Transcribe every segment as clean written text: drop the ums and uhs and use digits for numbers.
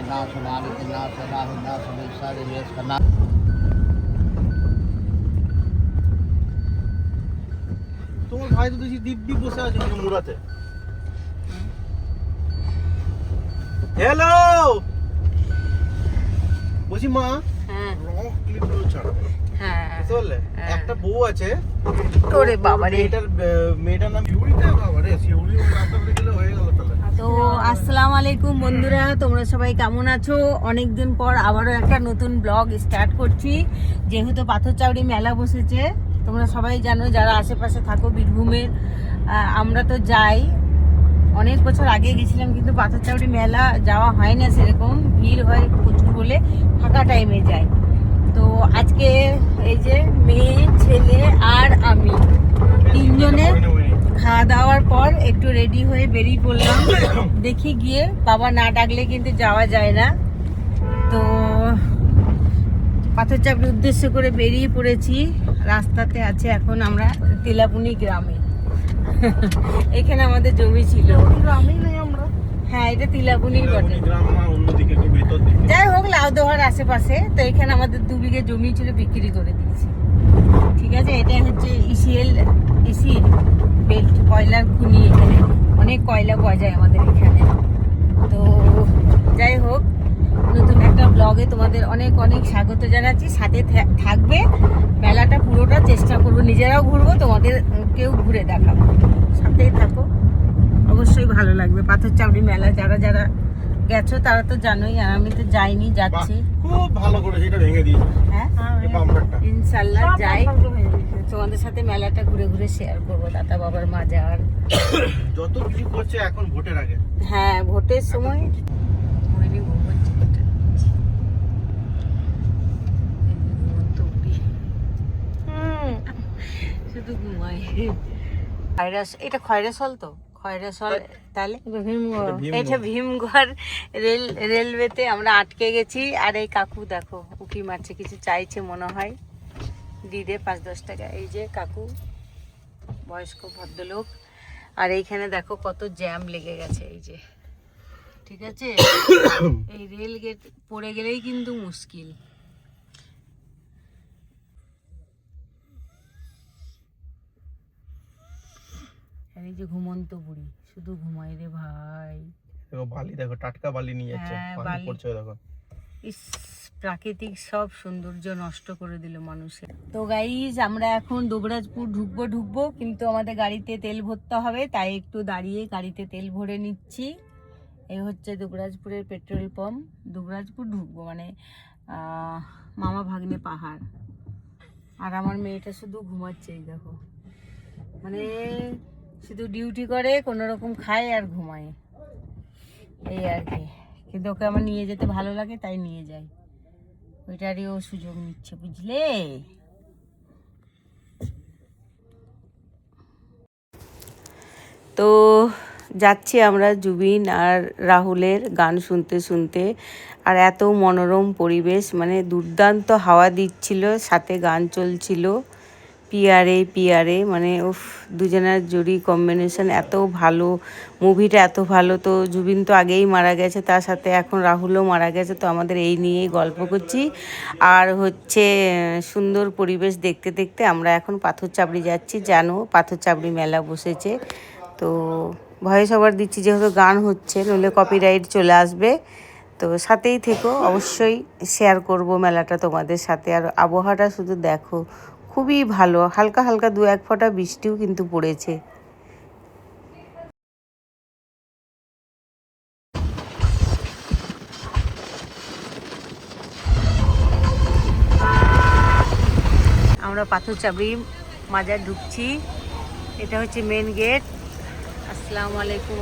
नाश मालिक नाश राह नाश सारे वेश का नाश। তোমার ভাই তো দেখি দিব্যি বসে আছে মুরাতে। হ্যালো বলছি মা, হ্যাঁ ক্লিপগুলো ছাড়ো। হ্যাঁ বুঝলে একটা বউ আছে ওরে বাবা রে, মেয়েটার নাম শিউরিতে। বাবা রে, শিউরি রাস্তা করে গেলে হয়ে গেল তাহলে। তো আসসালামু আলাইকুম বন্ধুরা, তোমরা সবাই কেমন আছো? অনেকদিন পর আবারও একটা নতুন ব্লগ স্টার্ট করছি। যেহেতু পাথরচাবড়ি মেলা বসেছে, তোমরা সবাই জানো যারা আশেপাশে থাকো বীরভূমের। আমরা তো যাই, অনেক বছর আগে গেছিলাম, কিন্তু পাথরচাবড়ি মেলা যাওয়া হয় না সেরকম, ভিড় হয় প্রচুর বলে ফাঁকা টাইমে যাই। তো আজকে এই যে মেয়ে, ছেলে আর আমি তিনজনে খাওয়া দাওয়ার পর একটু রেডি হয়ে বেরিয়ে পড়লাম। দেখি গিয়ে, বাবা না ডাকলে কিন্তু যাওয়া যায় না। তো পাথরচাবড়ির উদ্দেশ্য করে বেরিয়ে পড়েছি। রাস্তাতে আছে এখন আমরা তেলাপুনি গ্রামে। এখানে আমাদের জমি ছিল। হ্যাঁ, এটা তিলাপুনির বটে। যাই হোক, লাউদোহার আশেপাশে। তো এখানে আমাদের 2 বিঘে জমি ছিল, বিক্রি করে দিয়েছি। ঠিক আছে, এটা হচ্ছে ইসি বেল্ট, কয়লার খুনি। এখানে অনেক কয়লা পাওয়া যায় আমাদের এখানে। তো যাই হোক, নতুন একটা ব্লগে তোমাদের অনেক অনেক স্বাগত জানাচ্ছি। সাথে থাকবে, মেলাটা পুরোটা চেষ্টা করবো, নিজেরাও ঘুরবো, তোমাদের কেউ ঘুরে দেখাবো। সাথেই থাকো, অবশ্যই ভালো লাগবে। পাথরচাবড়ি মেলা যারা যারা গেছো তারা তো জানোই, আর আমি তো যাইনি, যাচ্ছি। খুব ভালো করে সেটা ভেঙে দিয়েছে। হ্যাঁ, ইনশাআল্লাহ যাই, তোমাদের সাথে মেলাটা ঘুরে ঘুরে শেয়ার করবো। দাদা বাবার মাজার যত কিছু করছে এখন ভোটের আগে। হ্যাঁ, ভোটের সময় শুধু ঘুমাই। এটা খয়রাসল, তো খয়রাসল। তাহলে এটা ভীমগড় রেলওয়েতে আমরা আটকে গেছি। আর এই কাকু দেখো উকি মারছে, কিছু চাইছে মনে হয়, দিদে 5-10 টাকা। এই যে কাকু, বয়স্ক ভদ্রলোক। আর এইখানে দেখো কত জ্যাম লেগে গেছে। এই যে, ঠিক আছে, এই রেল গেট পড়ে গেলেই কিন্তু মুশকিল। এই যে ঘুমন্ত বুড়ি, শুধু ঘুমাই রে ভাই। দেখো বালি, দেখো টাটকা বালি নিয়ে যাচ্ছে, পানি পড়ছে দেখো। ইস, প্রাকৃতিক সব সৌন্দর্য নষ্ট করে দিল মানুষের। তো গাইজ, আমরা এখন দুবরাজপুর ঢুকবো, কিন্তু আমাদের গাড়িতে তেল ভরতে হবে, তাই একটু দাঁড়িয়ে গাড়িতে তেল ভরে নিচ্ছি। এই হচ্ছে দুবরাজপুরের পেট্রোল পাম্প। দুবরাজপুর ঢুকবো মানে মামা ভাগ্নে পাহাড়। আর আমার মেয়েটা শুধু ঘুমাচ্ছে, এই দেখো, মানে শুধু ডিউটি করে, কোনো রকম খায় আর ঘুমায়, এই আর কি। কিন্তু ওকে আমার নিয়ে যেতে ভালো লাগে, তাই নিয়ে যাই। ওইটারই ও সুযোগ নিচ্ছে, বুঝলে। তো যাচ্ছি আমরা জুবিন আর রাহুলের গান শুনতে শুনতে। আর এত মনোরম পরিবেশ, মানে দুর্দান্ত হাওয়া দিচ্ছিল, সাথে গান চলছিল। পিয়ারে মানে উফ, দুজনের জুড়ি কম্বিনেশন এত ভালো, মুভিটা এত ভালো। তো জুবিন তো আগেই মারা গেছে, তার সাথে এখন রাহুলও মারা গেছে। তো আমাদের এই নিয়েই গল্প করছি। আর হচ্ছে সুন্দর পরিবেশ দেখতে দেখতে আমরা এখন পাথরচাবড়ি যাচ্ছি। জানো, পাথরচাবড়ি মেলা বসেছে। তো ভয়েস ওভার দিচ্ছি যেহেতু গান হচ্ছে, নইলে কপিরাইট চলে আসবে। তো সাথেই থেকো, অবশ্যই শেয়ার করব মেলাটা তোমাদের সাথে। আর আবহাওয়াটা শুধু দেখো, খুবই ভালো। হালকা হালকা 2-1 ফোঁটা বৃষ্টিও কিন্তু পড়েছে। আমরা পাথরচাবড়ি মাজার ঢুকছি। এটা হচ্ছে মেন গেট। আসসালামু আলাইকুম,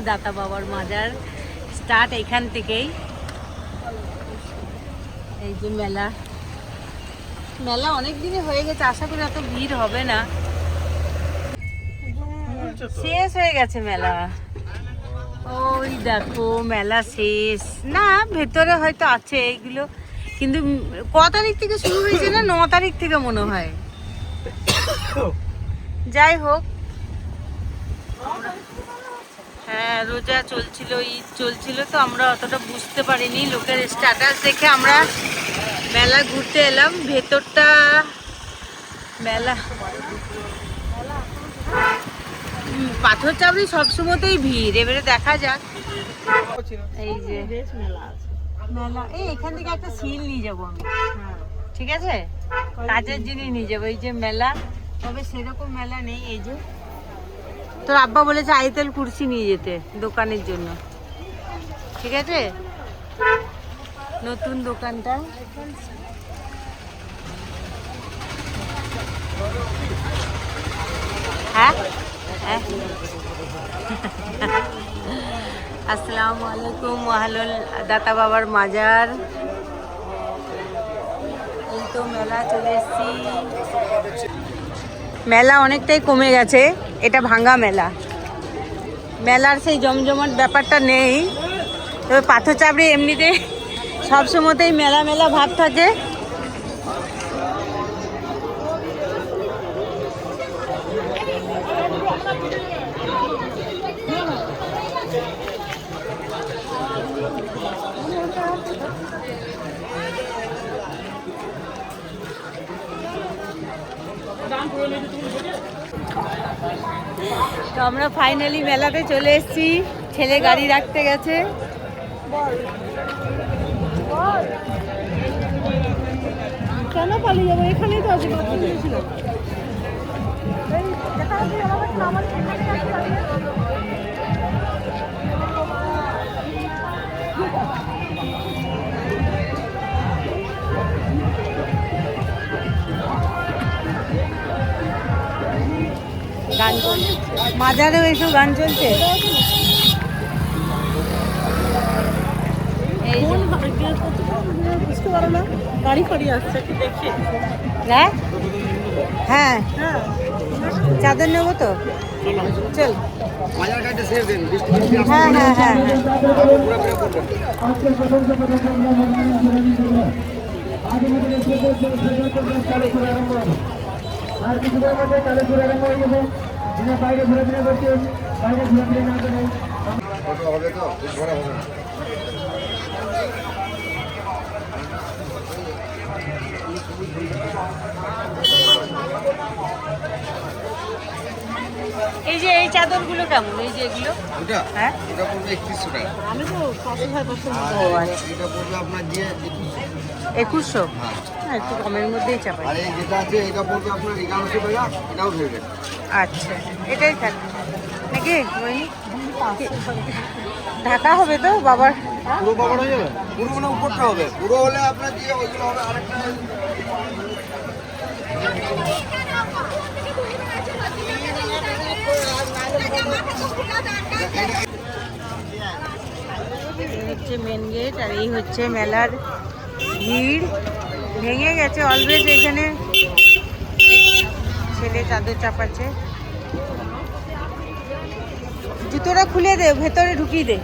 দাতা বাবার মাজার স্টার্ট এখান থেকেই। এই যে মেলা অনেক দিনে হয়ে গেছে, আশা করি এত ভিড় হবে না। শেষ হয়ে গেছে মেলা। ওই দেখো মেলা শেষ না, ভেতরে হয়তো আছে এইগুলো, কিন্তু ক তারিখ থেকে শুরু হয়েছে না, 9 তারিখ থেকে মনে হয়। যাই হোক, হ্যাঁ, রোজা চলছিল, ঈদ চলছিল, তো আমরা অতটা বুঝতে পারিনি। লোকের স্ট্যাটাস দেখে আমরা মেলা ঘুরতে এলাম। ভেতরটা মেলা পাথর চাবড়ি সবসময়তেই ভিড়, এবারে দেখা যাক। এই যে মেলা, এই এখান থেকে একটা সিল নিয়ে যাবো আমি, ঠিক আছে? কাজের জিনিস নিয়ে যাবো। এই যে মেলা, তবে সেরকম মেলা নেই। এই যে তোর আব্বা বলেছে আইতেল কুরসি নিয়ে যেতে দোকানের জন্য, ঠিক আছে? নতুন দোকানটা। হ্যাঁ হ্যাঁ, আসসালামু আলাইকুম, ওয়াহলুল দাতা বাবার মাজার। এই তো মেলা চলে এসেছি। মেলা অনেকটাই কমে গেছে, এটা ভাঙ্গা মেলা। মেলার সেই জমজমাট ব্যাপারটা নেই। তবে পাথর চাপড়ি এমনিতে সবসময়তেই মেলা মেলা ভাব থাকে। তো আমরা ফাইনালি মেলাতে চলে এসেছি। ছেলে গাড়ি রাখতে গেছে। কেন পালিয়ে যাবো, এখানেই তো আছে। গান চলছে, মাজারেও এইসব গান চলছে। এই বুঝতে পারো না, গাড়ি ফাড়ি আসছে, দেখে হ্যাঁ হ্যাঁ, চাদর নেবো তো, চল। হ্যাঁ হ্যাঁ হ্যাঁ আর কিছুদের মধ্যে কালে ঘুরে আরম্ভ হয়ে গেছে। যিনি বাইরে ঘোরাফেরা করছেন, বাইরে ঘোরাফেরা না করে হবে তো ঘোরা হবে না। এই যে এই চাদরগুলো কেমন? এই যে এগুলো, এটা হ্যাঁ এটা পড়বে 3100 টাকা। আমি তো 5000 আর ও আচ্ছা, এটা পড়বে আপনার যে 2100। হ্যাঁ, হ্যাঁ, একটু কমের মধ্যেই চাপাই। আর এই যেটা আছে এটা পড়বে আপনার 1100 টাকা। এটাও ধরবে। আচ্ছা, এটাই থাকবে নাকি? ঢাকা হবে তো বাবার? পুরো বাবার হয়ে যাবে, পুরো মানে উপরটা হবে। পুরো হলে আপনার যে ওইগুলো হবে আরেকটা। এই হচ্ছে মেন গেট, আর এই হচ্ছে মেলার ভিড়। ভেঙে গেছে অলওয়েজ। এখানে ছেলে চাদর চাপাচ্ছে। জুতোটা খুলে দে, ভেতরে ঢুকিয়ে দে।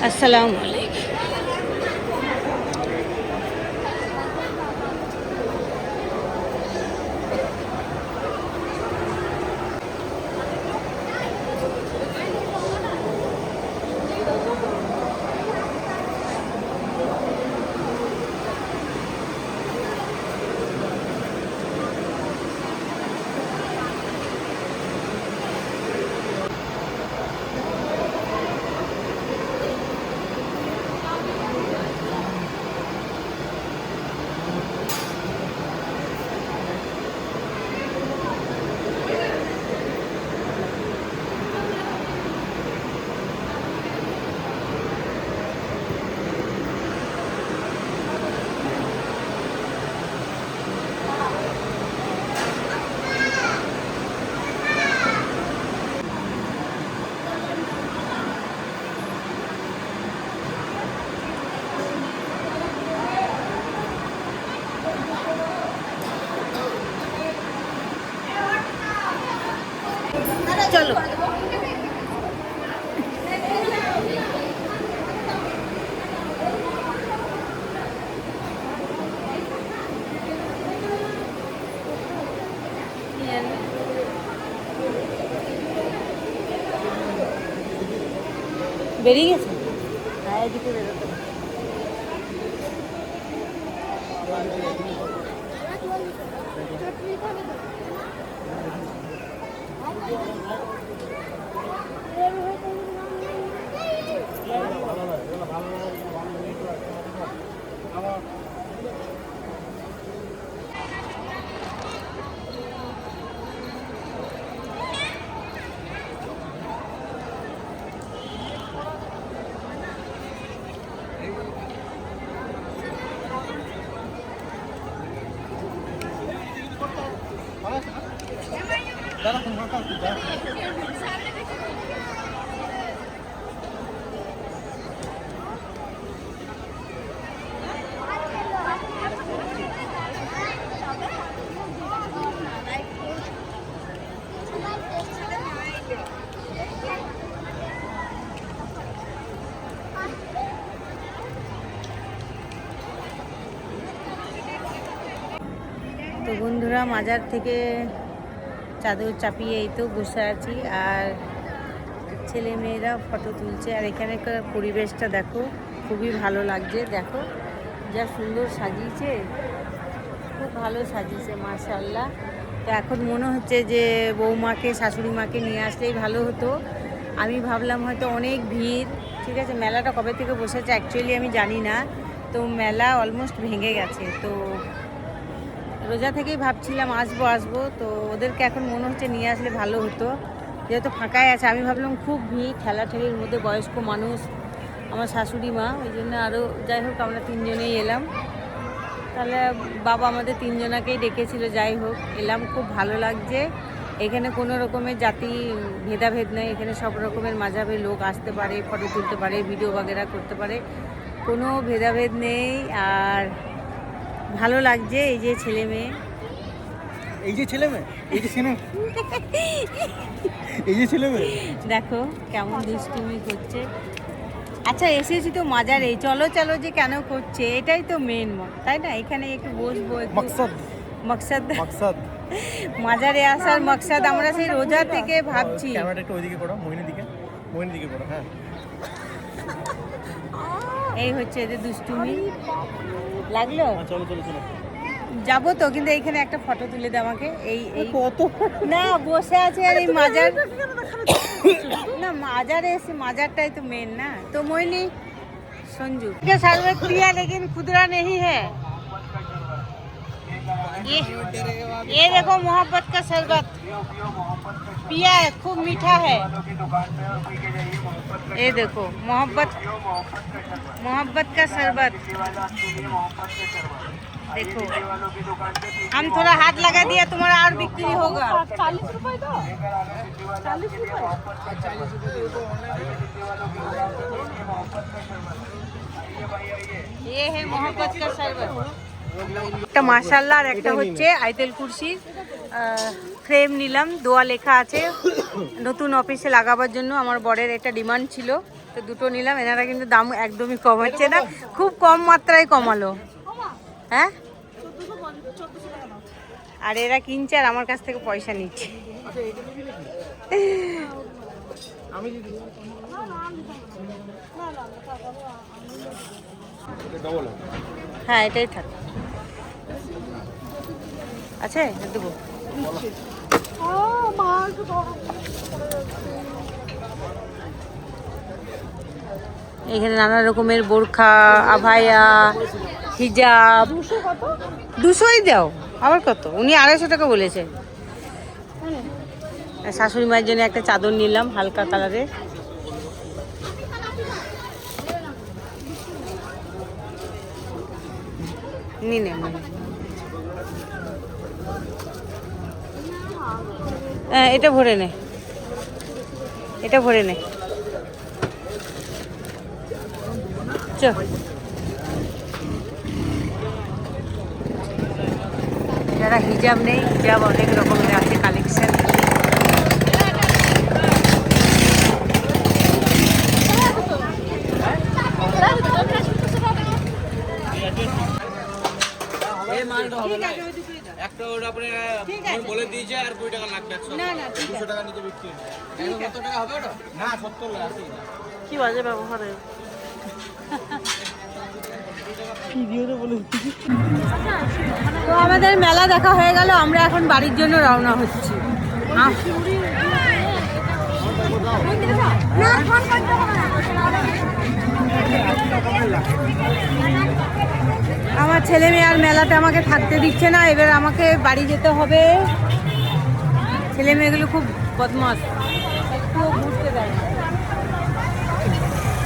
আসসালামু আলাইকুম। বেরিয়ে গেছে? হ্যাঁ, এদিকে বেরোতে হবে। তো বন্ধুরা, মাজার থেকে চাদর চাপিয়ে এই তো বসে আছি, আর ছেলে মেয়েরা ফটো তুলছে। আর এখানকার পরিবেশটা দেখো, খুবই ভালো লাগছে। দেখো যা সুন্দর সাজিয়েছে, খুব ভালো সাজিয়েছে মাশাআল্লাহ। তো এখন মনে হচ্ছে যে বৌমাকে, শাশুড়ি মাকে নিয়ে আসলেই ভালো হতো। আমি ভাবলাম হয়তো অনেক ভিড়, ঠিক আছে। মেলাটা কবে থেকে বসেছে অ্যাকচুয়ালি আমি জানি না। তো মেলা অলমোস্ট ভেঙে গেছে। তো রোজা থেকেই ভাবছিলাম আসবো, তো ওদেরকে এখন মনে হচ্ছে নিয়ে আসলে ভালো হতো, যেহেতু ফাঁকাই আছে। আমি ভাবলাম খুব ভিড়, ঠেলাঠেলির মধ্যে বয়স্ক মানুষ, আমার শাশুড়ি মা, ওই জন্য আরও যাই হোক আমরা তিনজনেই এলাম। তাহলে বাবা আমাদের তিনজনাকেই ডেকেছিল, যাই হোক এলাম, খুব ভালো লাগছে। এখানে কোনো রকমের জাতি ভেদাভেদ নেই, এখানে সব রকমের মাঝাবের লোক আসতে পারে, ফটো তুলতে পারে, ভিডিও বাগেরা করতে পারে, কোনো ভেদাভেদ নেই। আর ভালো লাগছে। এই যে ছেলে মেয়ে, দেখো কেমন দুষ্টুমি করছে। আচ্ছা, এসেছি তো মাজারে, চলো চলো যে কেন করছে, এটাই তো মেন, তাই না? এখানে একটু বসবো, মকসদ মাজারে আসার মকসদ আমরা সেই রোজা থেকে ভাবছি। হ্যাঁ, এই হচ্ছে এদের দুষ্টুমি, লাগলো? যাবো তো, কিন্তু এইখানে একটা ফটো তুলে দে আমাকে। এই কত না বসে আছে, আর এই মাজার না, মাজারে এসে মাজারটাই তো মেন না। তো মোহিনী সঞ্জু के शरबत पिया लेकिन खुदरा नहीं है। ये देखो मोहब्बत का शरबत पिया है, खूब मीठा है। ये देखो मोहब्बत का शरबत, देखो हम थोड़ा हाथ लगा दिया, तुम्हारा और बिक्री होगा। 40 रुपए दो, 40 रुपए। ये है मोहब्बत का शरबत। একটা মাশাআল্লাহ, আর একটা হচ্ছে আইতেল কুরসির ফ্রেম নিলাম, দোয়া লেখা আছে, নতুন অফিসে লাগাবার জন্য। আমার বরের এটা ডিমান্ড ছিল, তো দুটো নিলাম। এনারা কিন্তু দাম একদমই কমাচ্ছে না, খুব কম মাত্রায় কমালো। হ্যাঁ, আর এরা কিনছে আর আমার কাছ থেকে পয়সা নিচ্ছে। হ্যাঁ, এটাই থাক। আচ্ছা, দেবো। এখানে নানা রকমের বোরখা, আভায়া, হিজাব। 200ই দাও, আবার কত? উনি 250 টাকা বলেছে। শাশুড়ি মায়ের জন্য একটা চাদর নিলাম হালকা কালারের। নিনে এটা ভরে নে, এটা ভরে নে। চল, যারা হিজাব নেই, হিজাব অনেক রকমের আছে কালেকশন। একটা ওটা আপনি বলে দিয়েছে, আর 2 টাকা লাগবে। 100 টাকা নিচে বিক্রি। কত টাকা হবে ওটা? না, 70 আছে। কি বাজে ব্যবহারে ভিডিওতে বলে তো আমাদের মেলা দেখা হয়ে গেল, আমরা এখন বাড়ির জন্য রওনা হচ্ছি। আমার ছেলে মেয়ে আর মেলাতে আমাকে থাকতে দিচ্ছে না, এবার আমাকে বাড়ি যেতে হবে। ছেলে মেয়েগুলো খুব বদমাস, একটুও ঘুরতে দেয় না,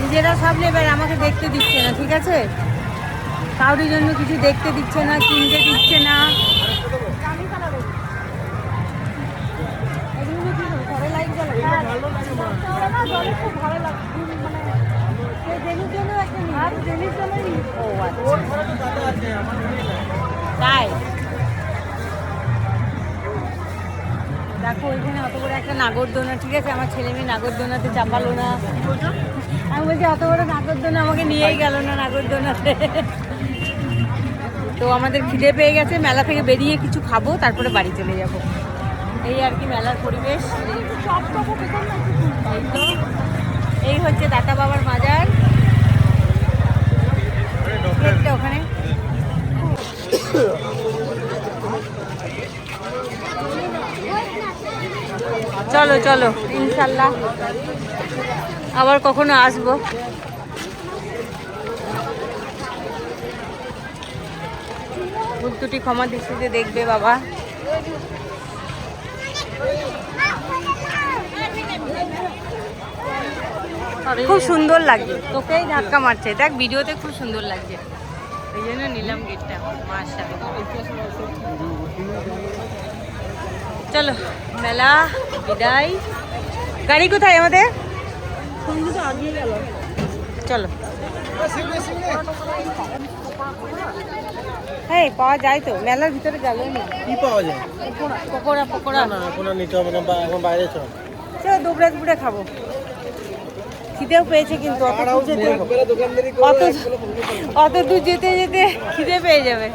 নিজেরা সব এবার আমাকে দেখতে দিচ্ছে না, ঠিক আছে? কারোর জন্য কিছু দেখতে দিচ্ছে না, কিনতে দিচ্ছে না। তাই দেখো ওইখানে অত বড় একটা নাগরদোনা, ঠিক আছে? আমার ছেলে মেয়ে নাগরদোনাতে চাপালো না। আমি বলছি অত বড় নাগরদোনা আমাকে নিয়েই গেল না নাগরদোনাতে। তো আমাদের খিদে পেয়ে গেছে, মেলা থেকে বেরিয়ে কিছু খাবো, তারপরে বাড়ি চলে যাব। এই আর কি মেলার পরিবেশ। এই তো এই হচ্ছে দাতা বাবার মাজার, ওখানে। চলো চলো, ইনশাল্লাহ আবার কখনো আসবো। ভুল ত্রুটি ক্ষমা দৃষ্টিতে দেখবে বাবা। খুব সুন্দর লাগছে, তোকেই ধাক্কা মারছে, দেখ ভিডিওতে খুব সুন্দর লাগছে, এই জন্য নিলাম গেটটা। মাশাআল্লাহ। চলো মেলা বিদায়। গাড়ি কোথায় আমাদের? চলো। হ্যাঁ পাওয়া যায় তো, মেলার ভিতরে গেলই না। কি পাওয়া যায়? পকোড়া পকোড়া না কোনো নিতে হবে না, এখন বাইরে চল। চলো দুবড়ে দুবড়ে খাবো, খিদেও পেয়েছে কিন্তু অত দূর যেতে খিদে পেয়ে যাবে।